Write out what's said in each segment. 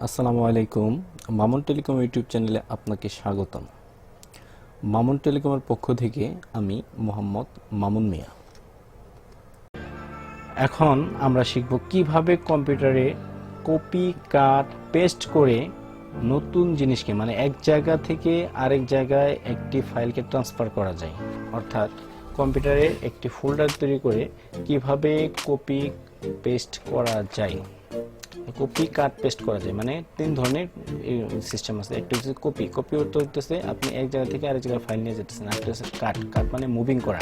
আসসালামু আলাইকুম। Mamun telecom YouTube চ্যানেলে আপনাকে স্বাগতম। মামুন টেলিকমের পক্ষ থেকে আমি মোহাম্মদ মামুন মিয়া। এখন আমরা শিখব কিভাবে কম্পিউটারে কপি কাট পেস্ট করে নতুন জিনিসকে মানে এক জায়গা থেকে আরেক জায়গায় একটি ফাইলকে ট্রান্সফার করা যায়। অর্থাৎ কম্পিউটারে একটি ফোল্ডার তৈরি করে কিভাবে কপি পেস্ট করা যায়, কপি কাট পেস্ট করা যায়। মানে তিন ধরনের সিস্টেম আছে। একটা হচ্ছে কপি করতে হচ্ছে আপনি এক জায়গা থেকে আরেক জায়গায় ফাইল নিয়ে যেতেছেন। একটা হচ্ছে কাট মানে মুভিং করা,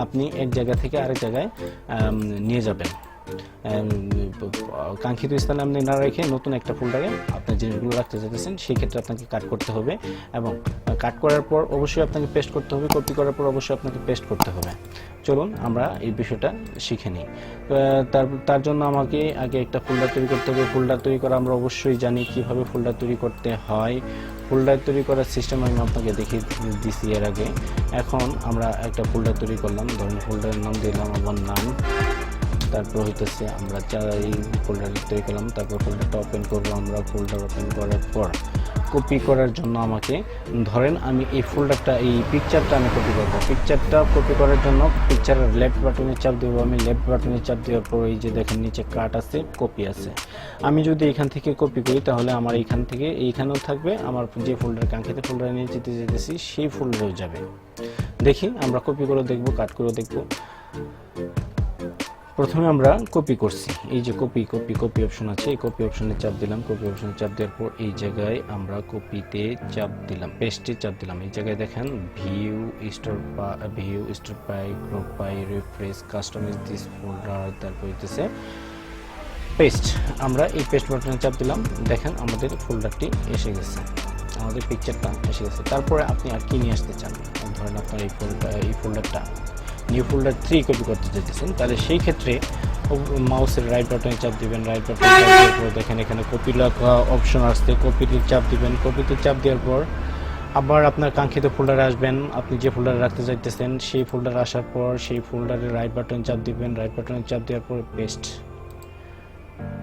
আপনি এক জায়গা থেকে আরেক জায়গায় নিয়ে যাবেন। কাঙ্ক্ষিত স্থানে আপনি না রেখে নতুন একটা ফোল্ডারে আপনার জিনিসগুলো রাখতে চাইতেছেন, সেই ক্ষেত্রে আপনাকে কাট করতে হবে এবং কাট করার পর অবশ্যই আপনাকে পেস্ট করতে হবে, কপি করার পর অবশ্যই আপনাকে পেস্ট করতে হবে। চলুন আমরা এই বিষয়টা শিখে নিই। তার জন্য আমাকে আগে একটা ফোল্ডার তৈরি করতে হবে। ফোল্ডার তৈরি করা আমরা অবশ্যই জানি কিভাবে ফোল্ডার তৈরি করতে হয়। ফোল্ডার তৈরি করার সিস্টেম আমি আপনাকে দেখিয়ে দিছি এর আগে। এখন আমরা একটা ফোল্ডার তৈরি করলাম, ধরুন ফোল্ডারের নাম দিলাম আমার নাম। তারপর হইতেছে আমরা এই ফোল্ডার তৈরি করলাম, তারপর ফোল্ডারটা ওপেন করবো। আমরা ফোল্ডার ওপেন করার পর কপি করার জন্য আমাকে ধরেন আমি এই ফোল্ডারটা এই পিকচারটা আমি কপি করবো। পিকচারটা কপি করার জন্য পিকচারের লেফট বাটনে চাপ দেবো। আমি লেফট বাটনে চাপ দেওয়ার পর এই যে দেখেন নিচে কাট আছে, কপি আছে। আমি যদি এখান থেকে কপি করি তাহলে আমার এইখান থেকে এইখানেও থাকবে, আমার যে ফোল্ডার কাঙ্ক্ষিত ফোল্ডারে নিয়ে যেতেছি সেই ফোল্ডারেও যাবে। দেখি আমরা কপি করে দেখবো, কাট করে দেখবো। প্রথমে আমরা কপি করছি, এই যে কপি অপশন আছে, এই কপি অপশনে চাপ দিলাম। কপি অপশনে চাপ দেওয়ার পর এই জায়গায় আমরা কপিতে চাপ দিলাম, পেস্টে চাপ দিলাম। এই জায়গায় দেখেন ভিউ স্টোর by group by reference customize this folder, তারপর হইতেছে পেস্ট। আমরা এই পেস্ট বাটনে চাপ দিলাম, দেখেন আমাদের ফোল্ডারটি এসে গেছে, আমাদের পিকচারটা এসে গেছে। তারপরে আপনি আর কি নিয়ে আসতে চান, ধরেন আপনার এই ফোল্ডারটা নিউ ফোল্ডার 3 কপি করতে চাইতেছেন, তাহলে সেই ক্ষেত্রে মাউসের রাইট বাটনে চাপ দিবেন। রাইট বাটনে চাপ দেওয়ার পর দেখেন এখানে কপি লেখা অপশন আসছে, কপিতে চাপ দিবেন। কপিতে চাপ দেওয়ার পর আবার আপনার কাঙ্ক্ষিত ফোল্ডারে আসবেন, আপনি যে ফোল্ডারে রাখতে চাইতেছেন সেই ফোল্ডারে আসার পর সেই ফোল্ডারে রাইট বাটনে চাপ দিবেন। রাইট বাটনে চাপ দেওয়ার পর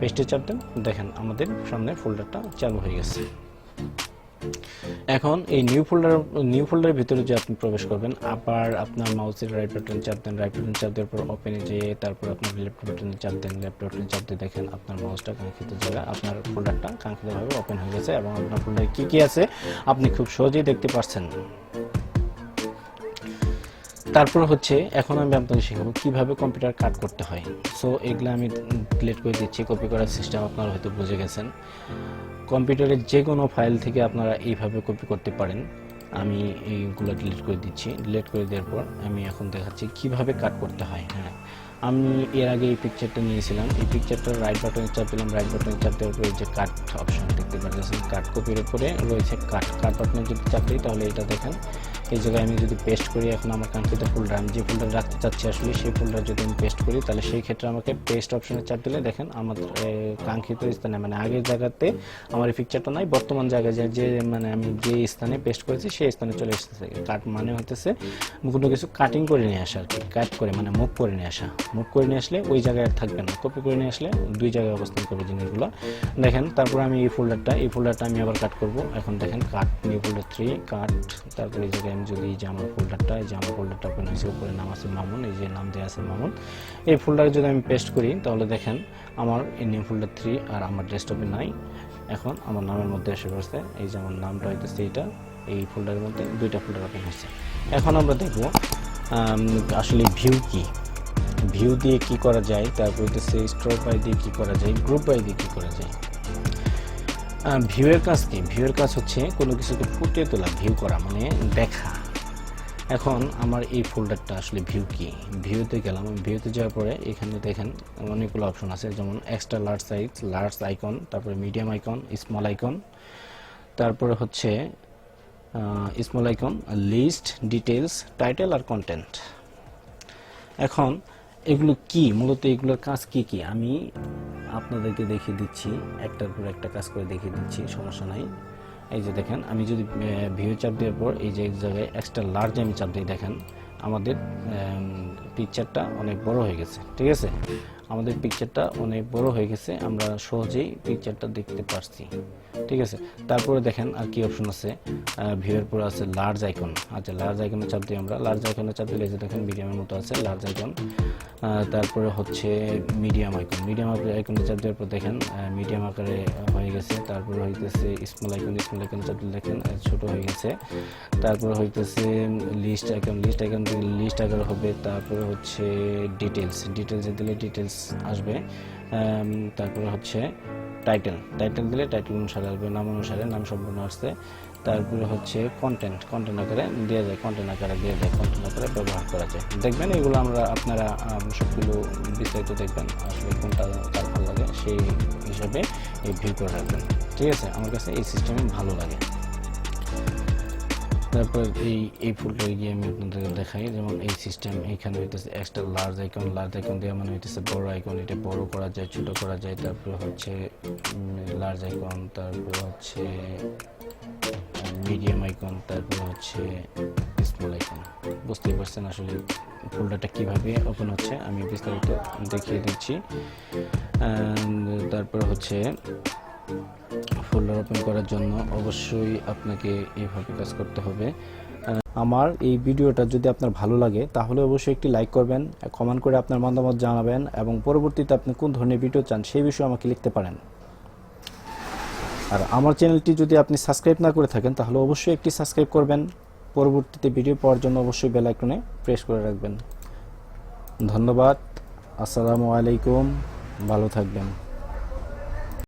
পেস্টে চাপ দেন, দেখেন আমাদের সামনে ফোল্ডারটা চালু হয়ে গেছে। এখন এই নিউ ফোল্ডারের ভিতরে যে আপনি প্রবেশ করবেন, আবার আপনার মাউসের রাইট বাটনে চাপ দেন। রাইট বাটনে চাপ দেওয়ার পর ওপেনে যেয়ে তারপর আপনার লেফট বাটনে চাপ দেন। লেফট বাটনে চাপ দিয়ে দেখেন আপনার মাউসটা কাঙ্ক্ষিত জায়গায়, আপনার ফোল্ডারটা কাঙ্ক্ষিতভাবে ওপেন হয়ে গেছে এবং আপনার ফোল্ডারে কি কি আছে আপনি খুব সহজেই দেখতে পাচ্ছেন। তারপর হচ্ছে এখন আমি আপনাকে শেখাবো কিভাবে কম্পিউটার কাট করতে হয়। সো এগুলো আমি ডিলিট করে দিচ্ছি। কপি করার সিস্টেম আপনারা হয়তো বুঝে গেছেন। কম্পিউটারের যে কোনো ফাইল থেকে আপনারা এইভাবে কপি করতে পারেন। আমি এইগুলো ডিলিট করে দিচ্ছি। ডিলিট করে দেওয়ার পর আমি এখন দেখাচ্ছি কিভাবে কাট করতে হয়। হ্যাঁ, আমি এর আগে এই পিকচারটা নিয়েছিলাম, এই পিকচারটার রাইট বাটনে চাপ দিলাম। রাইট বাটনে চাপ দেওয়ার পর এই যে কাট অপশন দেখতে পাচ্ছেন, কাট কপির উপরে রয়েছে কাট বাটনে যদি চাপ দিই তাহলে এটা দেখেন এই জায়গায় আমি যদি পেস্ট করি, এখন আমার কাঙ্ক্ষিত ফোল্ডার আমি যে ফোল্ডার রাখতে চাচ্ছি আসলে সেই ফোল্ডার যদি আমি পেস্ট করি তাহলে সেই ক্ষেত্রে আমাকে পেস্ট অপশনে চাপ দিলে দেখেন আমার কাঙ্ক্ষিত স্থানে মানে আগের জায়গাতে আমার এই পিকচারটা নাই, বর্তমান জায়গায় যে মানে আমি যে স্থানে পেস্ট করেছি সেই স্থানে চলে এসেছে। কাট মানে হতেছে কোনো কিছু কাটিং করে নিয়ে আসা আর কি, কাট করে মানে মুভ করে নিয়ে আসা। মুভ করে নিয়ে আসলে ওই জায়গায় আর থাকবে না, কপি করে নিয়ে আসলে দুই জায়গায় অবস্থান করবে জিনিসগুলো। দেখেন তারপর আমি এই ফোল্ডারটা আমি আবার কাট করব। এখন দেখেন কাট নিউ ফোল্ডার 3 কাট, তারপরে এই জায়গায় আমি যদি এই যে আমার ফোল্ডারটা ওপেন হয়েছে, উপরে নাম আছে মামুন, এই যে নাম দেওয়া আছে মামুন। এই ফোল্ডারে যদি আমি পেস্ট করি তাহলে দেখেন আমার এই নিউ ফোল্ডার 3 আর আমার ডেস্কটপে নাই। এখন আমার নামের মধ্যে এসে পড়ছে, এই যে আমার নামটা হইতেছে এইটা, এই ফোল্ডারের মধ্যে দুইটা ফোল্ডার ওপেন হচ্ছে। এখন আমরা দেখব আসলে ভিউ দিয়ে কি করা যায়, তারপর হচ্ছে স্টোর বাই দিয়ে কি করা যায়, গ্রুপ বাই দিয়ে কি করা যায়। ভিউয়ের কাজ কি? ভিউয়ের কাজ হচ্ছে কোনো কিছুকে ফুটিয়ে তোলা, ভিউ করা মানে দেখা। এখন আমার এই ফোল্ডারটা আসলে ভিউতে গেলাম। ভিউতে যাওয়ার পরে এখানে দেখেন অনেকগুলো অপশন আছে, যেমন extra large size, large icon, তারপরে মিডিয়াম আইকন, স্মল আইকন, তারপরে হচ্ছে small icon, list, details, title আর কন্টেন্ট। এখন এগুলো কি, মূলত এগুলোর কাজ কি কি আমি আপনাদেরকে দেখিয়ে দিচ্ছি, একটার পর একটা কাজ করে দেখিয়ে দিচ্ছি, সমস্যা নাই। এই যে দেখেন আমি যদি ভিউ চাপ দেওয়ার পর এই যে জায়গায় এক্সট্রা লার্জ আমি চাপ দিই, দেখেন আমাদের পিকচারটা অনেক বড় হয়ে গেছে। ঠিক আছে, আমাদের পিকচারটা অনেক বড় হয়ে গেছে, আমরা সহজেই পিকচারটা দেখতে পারছি। ঠিক আছে, তারপরে দেখেন আর কি অপশন আছে, ভিউয়ের পরে আছে লার্জ আইকন। আচ্ছা, লার্জ আইকনে চাপ দিই আমরা। লার্জ আইকনে চাপ দিলে যে দেখেন মিডিয়ামের মতো আছে লার্জ আইকন। তারপরে হচ্ছে মিডিয়াম আইকন। মিডিয়াম আইকনে চাপ দেওয়ার পর দেখেন মিডিয়াম আকারে হয়ে গেছে। তারপরে হইতেছে স্মল আইকন। স্মল আইকনে চাপ দিলে দেখেন ছোট হয়ে গেছে। তারপরে হইতেছে লিস্ট আইকন। লিস্ট আইকন থেকে লিস্ট আকারে হবে। তারপরে হচ্ছে ডিটেলস। ডিটেলসে দিলে ডিটেলস আসবে। তারপরে হচ্ছে টাইটেল। টাইটেল দিলে টাইটেল অনুসারে আসবে, নাম অনুসারে নাম সম্পূর্ণ আসছে। তারপরে হচ্ছে কন্টেন্ট। কন্টেন্ট আকারে দেওয়া যায়, কন্টেন্ট আকারে দেওয়া যায়, কন্টেন্ট আকারে ব্যবহার করা যায়। দেখবেন এগুলো আপনারা সবগুলো বিস্তারিত দেখবেন, আসলে কোনটা তার ভালো লাগে সেই হিসাবে এই ভিউ করে রাখবেন। ঠিক আছে, আমার কাছে এই সিস্টেমে ভালো লাগে। তারপর এই ফুলটা গিয়ে আমি আপনাদেরকে দেখাই, যেমন এই সিস্টেম এইখানে হইতেছে extra large icon. Large icon দেওয়া মানে হইতেছে বড় আইকন, এটা বড় করা যায়, ছোট করা যায়। তারপরে হচ্ছে লার্জ আইকন, তারপরে হচ্ছে মিডিয়াম আইকন, তারপরে হচ্ছে স্মল আইকন। বুঝতেই পারছেন আসলে ফোল্ডারটা কিভাবে ওপেন হচ্ছে, আমি বিস্তারিত দেখিয়ে দিচ্ছি। তারপর হচ্ছে ফোল্ডার ওপেন করার জন্য অবশ্যই আপনাকে এইভাবে কাজ করতে হবে। আমার এই ভিডিওটা যদি আপনার ভালো লাগে তাহলে অবশ্যই একটি লাইক করবেন, কমেন্ট করে আপনার মতামত জানাবেন, এবং পরবর্তীতে আপনি কোন ধরনের ভিডিও চান সেই বিষয়ে আমাকে লিখতে পারেন। আর আমার চ্যানেলটি যদি আপনি সাবস্ক্রাইব না করে থাকেন তাহলে অবশ্যই একটি সাবস্ক্রাইব করবেন। পরবর্তীতে ভিডিও পাওয়ার জন্য অবশ্যই বেল আইকনে প্রেস করে রাখবেন। ধন্যবাদ। আসসালামু আলাইকুম, ভালো থাকবেন।